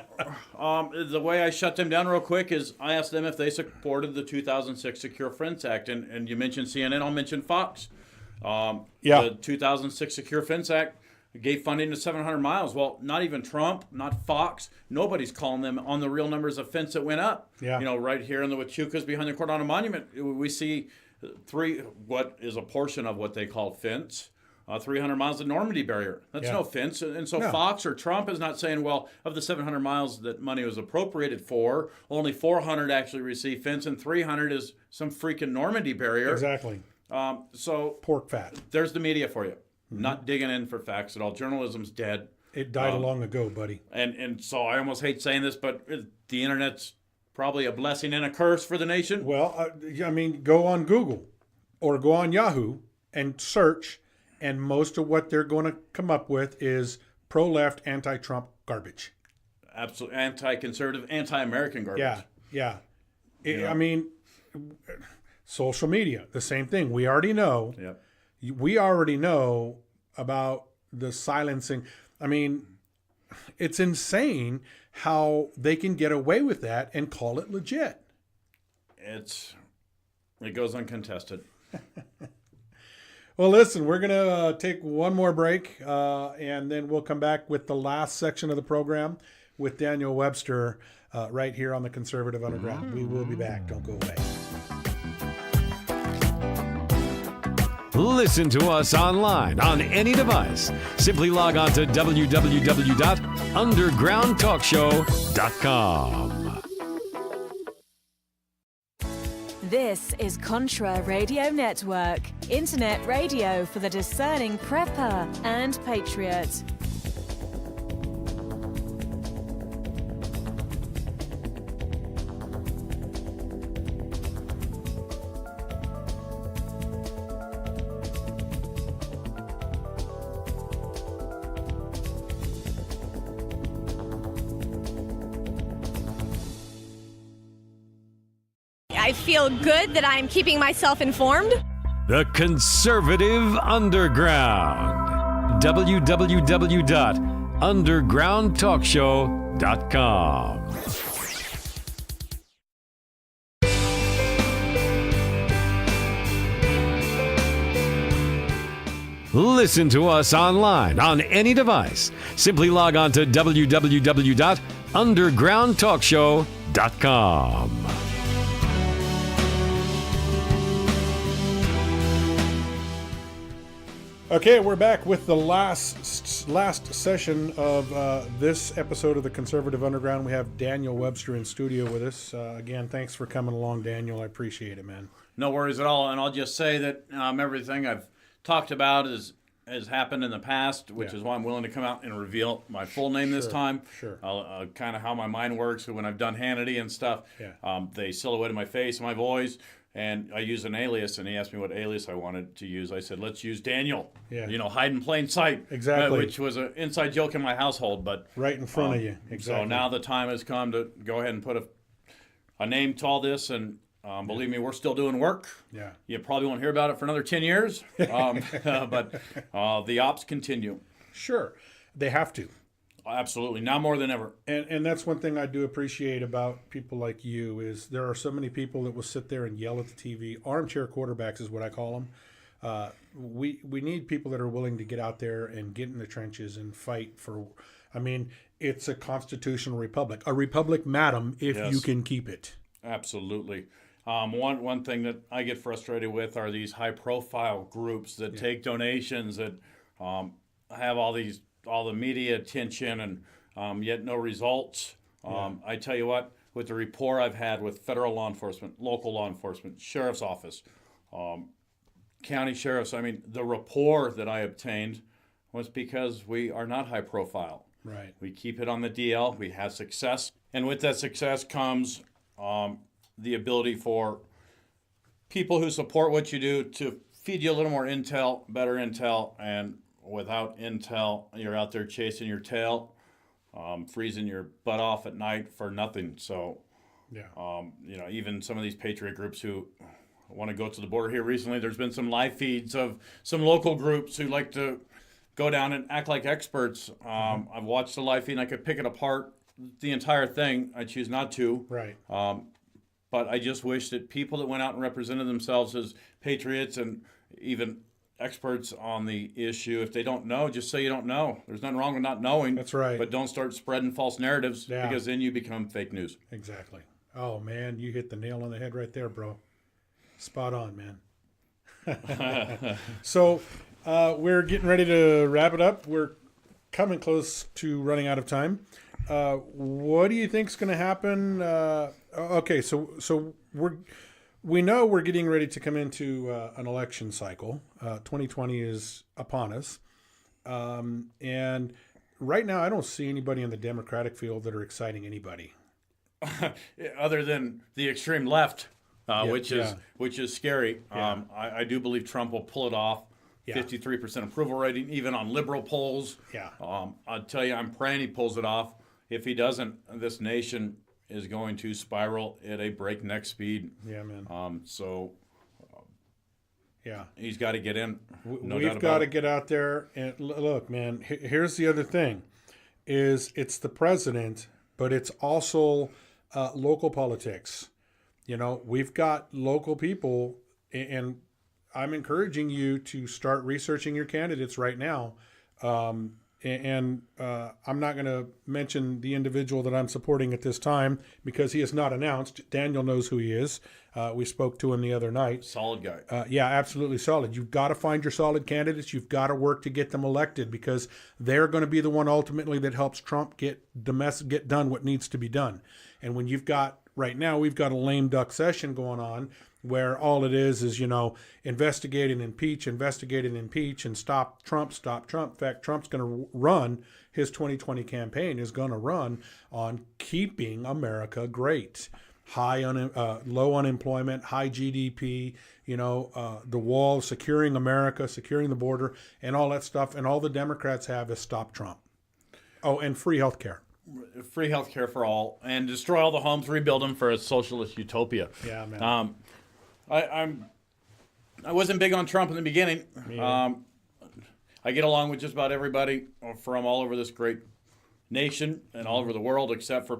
the way I shut them down real quick is I asked them if they supported the 2006 Secure Fence Act, and you mentioned CNN. I'll mention Fox. The 2006 Secure Fence Act gave funding to 700 miles. Well, not even Trump, not Fox, nobody's calling them on the real numbers of fence that went up. Yeah. Right here in the Huachucas behind the Coronado Monument, we see what is a portion of what they call fence. 300 miles of Normandy barrier. That's no fence. And so Fox or Trump is not saying, well, of the 700 miles that money was appropriated for, only 400 actually received fence and 300 is some freaking Normandy barrier. Exactly. So Pork fat. there's the media for you. Not digging in for facts at all. Journalism's dead. It died long ago, buddy. And so I almost hate saying this, but the internet's probably a blessing and a curse for the nation. Well, go on Google or go on Yahoo and search, and most of what they're going to come up with is pro-left, anti-Trump garbage. Absolutely anti-conservative, anti-American garbage. Yeah. Social media, the same thing. We already know. Yep. We already know about the silencing. It's insane how they can get away with that and call it legit. It goes uncontested. Well, listen, we're going to take one more break, and then we'll come back with the last section of the program with Daniel Webster right here on the Conservative Underground. We will be back. Don't go away. Listen to us online on any device. Simply log on to www.undergroundtalkshow.com. This is Contra Radio Network, internet radio for the discerning prepper and patriot. I feel good that I'm keeping myself informed. The Conservative Underground. www.undergroundtalkshow.com. Listen to us online on any device. Simply log on to www.undergroundtalkshow.com. Okay, we're back with the last session of this episode of the Conservative Underground. We have Daniel Webster in studio with us. Again, thanks for coming along, Daniel. I appreciate it, man. No worries at all. And I'll just say that everything I've talked about has happened in the past, which is why I'm willing to come out and reveal my full name this time. Sure. Kind of how my mind works. When I've done Hannity and stuff, they silhouetted my face, my voice. And I used an alias, and he asked me what alias I wanted to use. I said, let's use Daniel. Yeah. Hide in plain sight. Exactly. Which was an inside joke in my household. But right in front of you. Exactly. So now the time has come to go ahead and put a name to all this. And believe me, we're still doing work. Yeah. You probably won't hear about it for another 10 years. But the ops continue. Sure. They have to. Absolutely. Now more than ever. And that's one thing I do appreciate about people like you is there are so many people that will sit there and yell at the TV. Armchair quarterbacks is what I call them. We need people that are willing to get out there and get in the trenches and fight for. It's a constitutional republic. A republic, madam, if you can keep it. Absolutely. One thing that I get frustrated with are these high-profile groups that take donations that have all the media attention and yet no results. I tell you what, with the rapport I've had with federal law enforcement, local law enforcement, sheriff's office, county sheriffs, the rapport that I obtained was because we are not high profile. Right. We keep it on the DL. We have success. And with that success comes the ability for people who support what you do to feed you a little more intel, better intel, and without intel, you're out there chasing your tail, freezing your butt off at night for nothing. So, even some of these patriot groups who want to go to the border here recently, there's been some live feeds of some local groups who like to go down and act like experts. I've watched the live feed and I could pick it apart, the entire thing. I choose not to. Right. But I just wish that people that went out and represented themselves as patriots and even experts on the issue. If they don't know, just say you don't know. There's nothing wrong with not knowing. That's right. But don't start spreading false narratives because then you become fake news. Exactly. Oh, man, you hit the nail on the head right there, bro. Spot on, man. So we're getting ready to wrap it up. We're coming close to running out of time. What do you think's going to happen? Okay, so we know we're getting ready to come into an election cycle. 2020 is upon us. And right now, I don't see anybody in the Democratic field that are exciting anybody. Other than the extreme left, which is scary. Yeah. I do believe Trump will pull it off. 53% approval rating, even on liberal polls. Yeah. I'll tell you, I'm praying he pulls it off. If he doesn't, this nation is going to spiral at a breakneck speed. Yeah, man. Yeah, he's got to get in. We've got to get out there and look, man. Here's the other thing: is it's the president, but it's also local politics. You know, we've got local people, and I'm encouraging you to start researching your candidates right now. I'm not going to mention the individual that I'm supporting at this time because he is not announced. Daniel knows who he is. We spoke to him the other night. Solid guy. Yeah, absolutely solid. You've got to find your solid candidates. You've got to work to get them elected because they're going to be the one ultimately that helps Trump get done what needs to be done. And when you've got right now, we've got a lame duck session going on where all it is, investigate and impeach, and stop Trump. In fact, Trump's going to run, his 2020 campaign is going to run on keeping America great. Low unemployment, high GDP, the wall, securing America, securing the border, and all that stuff. And all the Democrats have is stop Trump. Oh, and free health care. Free health care for all, and destroy all the homes, rebuild them for a socialist utopia. Yeah, man. I wasn't big on Trump in the beginning. I get along with just about everybody from all over this great nation and all over the world, except for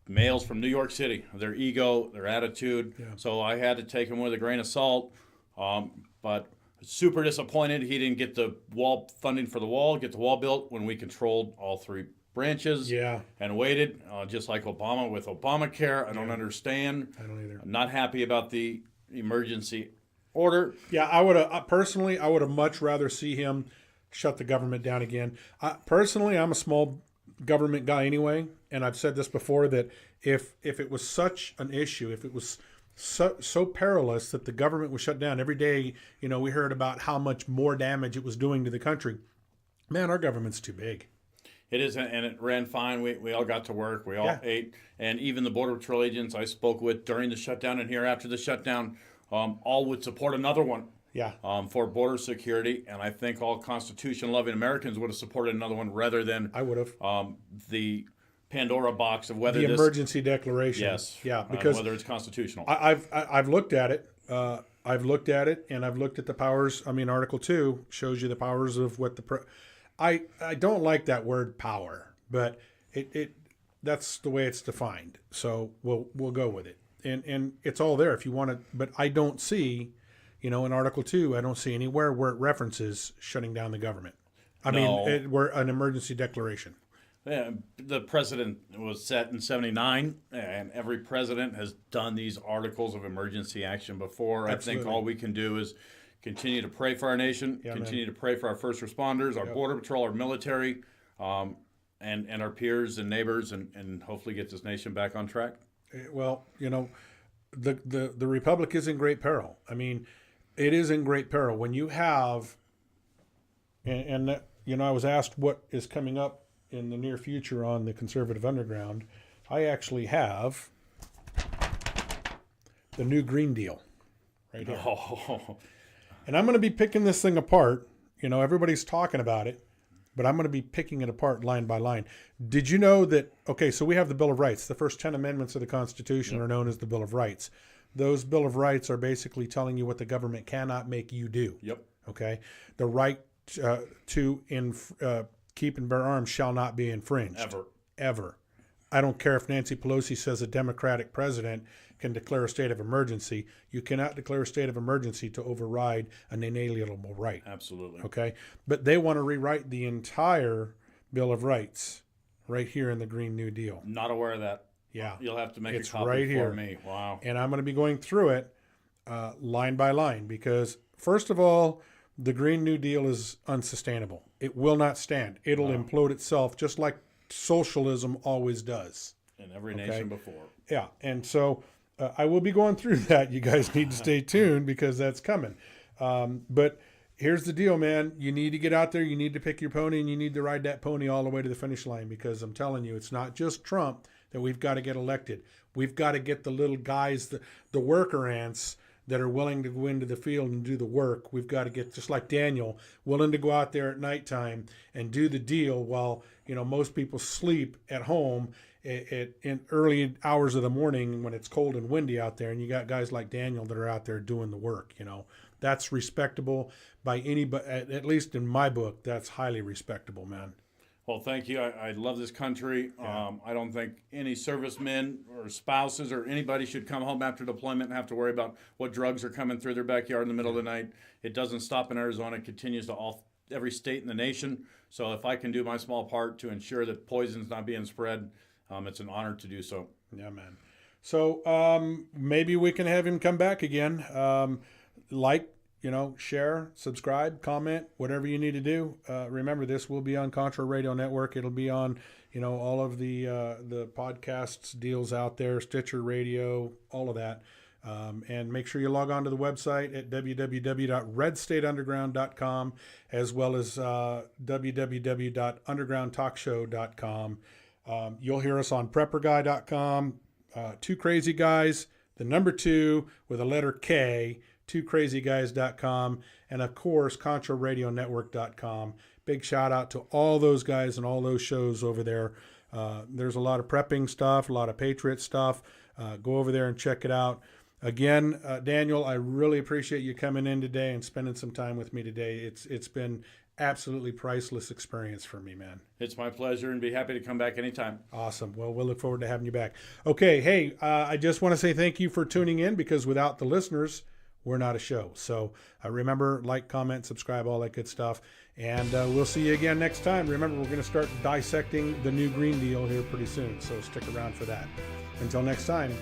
males from New York City. Their ego, their attitude. Yeah. So I had to take him with a grain of salt. But super disappointed he didn't get the wall funding for the wall, get the wall built when we controlled all three branches. Yeah. And waited, just like Obama with Obamacare. I don't understand. I don't either. I'm not happy about the emergency order. Yeah, I would have personally. I would have much rather see him shut the government down again. Personally, I'm a small government guy anyway, and I've said this before that if it was such an issue, if it was so perilous that the government was shut down every day, we heard about how much more damage it was doing to the country. Man, our government's too big. It is, and it ran fine. We all got to work. We all ate. And even the Border Patrol agents I spoke with during the shutdown and here after the shutdown, all would support another one for border security. And I think all Constitution-loving Americans would have supported another one rather than I would have the Pandora box of whether the emergency declaration. Yes. Yeah, because whether it's constitutional. I've looked at it. I've looked at it, and I've looked at the powers. I mean, Article 2 shows you the powers of what I don't like that word power, but it that's the way it's defined. So we'll go with it, and it's all there if you want to. But I don't see, in Article 2, I don't see anywhere where it references shutting down the government. I mean, we're an emergency declaration. Yeah, the president was set in '79, and every president has done these articles of emergency action before. Absolutely. I think all we can do is continue to pray for our nation, continue to pray for our first responders, our Border Patrol, our military, and our peers and neighbors, and hopefully get this nation back on track. Well, the Republic is in great peril. I mean, it is in great peril. When you have, and I was asked what is coming up in the near future on the conservative underground. I actually have the new Green Deal right here. Oh. And I'm going to be picking this thing apart. Everybody's talking about it, but I'm going to be picking it apart line by line. Did you know that, so we have the Bill of Rights. The first 10 amendments of the Constitution are known as the Bill of Rights. Those Bill of Rights are basically telling you what the government cannot make you do. Yep. Okay? The right to keep and bear arms shall not be infringed. Ever. I don't care if Nancy Pelosi says a Democratic president can declare a state of emergency. You cannot declare a state of emergency to override an inalienable right. Absolutely. Okay? But they want to rewrite the entire Bill of Rights right here in the Green New Deal. Not aware of that. Yeah. You'll have to make It's a copy right for here. me. Wow. And I'm going to be going through it line by line because, first of all, the Green New Deal is unsustainable. It will not stand. It'll implode itself just like socialism always does. In every nation before. Yeah. And so I will be going through that. You guys need to stay tuned because that's coming. But here's the deal, man. You need to get out there. You need to pick your pony, and you need to ride that pony all the way to the finish line because I'm telling you, it's not just Trump that we've got to get elected. We've got to get the little guys, the worker ants that are willing to go into the field and do the work. We've got to get, just like Daniel, willing to go out there at nighttime and do the deal while, most people sleep at home in early hours of the morning when it's cold and windy out there. And you got guys like Daniel that are out there doing the work, That's respectable by anybody, at least in my book, that's highly respectable, man. Well, thank you. I love this country. I don't think any servicemen or spouses or anybody should come home after deployment and have to worry about what drugs are coming through their backyard in the middle of the night. It doesn't stop in Arizona. It continues to every state in the nation. So if I can do my small part to ensure that poison's not being spread, it's an honor to do so. Yeah, man. So maybe we can have him come back again. Share, subscribe, comment, whatever you need to do. Remember, this will be on Contra Radio Network. It'll be on, all of the podcasts deals out there, Stitcher Radio, all of that. And make sure you log on to the website at www.redstateunderground.com as well as www.undergroundtalkshow.com. You'll hear us on prepperguy.com, Two Crazy Guys, the number 2 with a letter K, twocrazyguys.com, and of course, ContraRadioNetwork.com. Big shout out to all those guys and all those shows over there. There's a lot of prepping stuff, a lot of Patriot stuff. Go over there and check it out. Again, Daniel, I really appreciate you coming in today and spending some time with me today. It's been absolutely priceless experience for me, man. It's my pleasure, and be happy to come back anytime. Awesome. Well, we'll look forward to having you back. Okay, hey, I just want to say thank you for tuning in because without the listeners, we're not a show. So remember, like, comment, subscribe, all that good stuff. And we'll see you again next time. Remember, we're going to start dissecting the new Green Deal here pretty soon. So stick around for that. Until next time,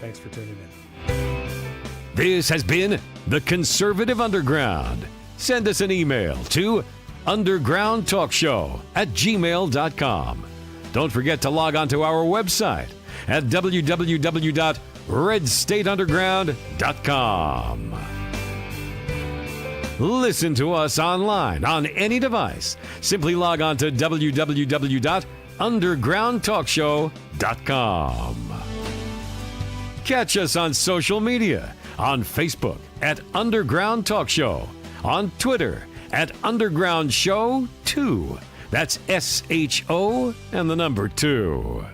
thanks for tuning in. This has been The Conservative Underground. Send us an email to undergroundtalkshow@gmail.com. Don't forget to log on to our website at www.redstateunderground.com. Listen to us online on any device. Simply log on to www.undergroundtalkshow.com. Catch us on social media, on Facebook at Underground Talk Show, on Twitter at Underground Show 2. That's SHO and the number 2.